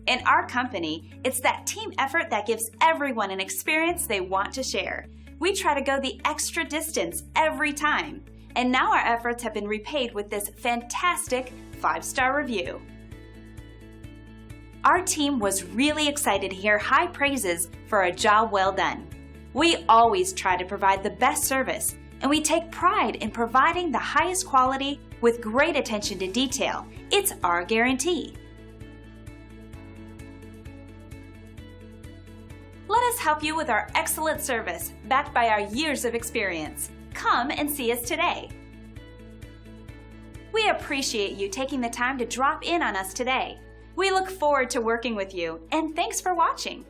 In our company, it's that team effort that gives everyone an experience they want to share. We try to go the extra distance every time. And now our efforts have been repaid with this fantastic 5-star review. Our team was really excited to hear high praises for a job well done. We always try to provide the best service, and we take pride in providing the highest quality with great attention to detail. It's our guarantee. Let us help you with our excellent service, backed by our years of experience. Come and see us today. We appreciate you taking the time to drop in on us today. We look forward to working with you, and thanks for watching.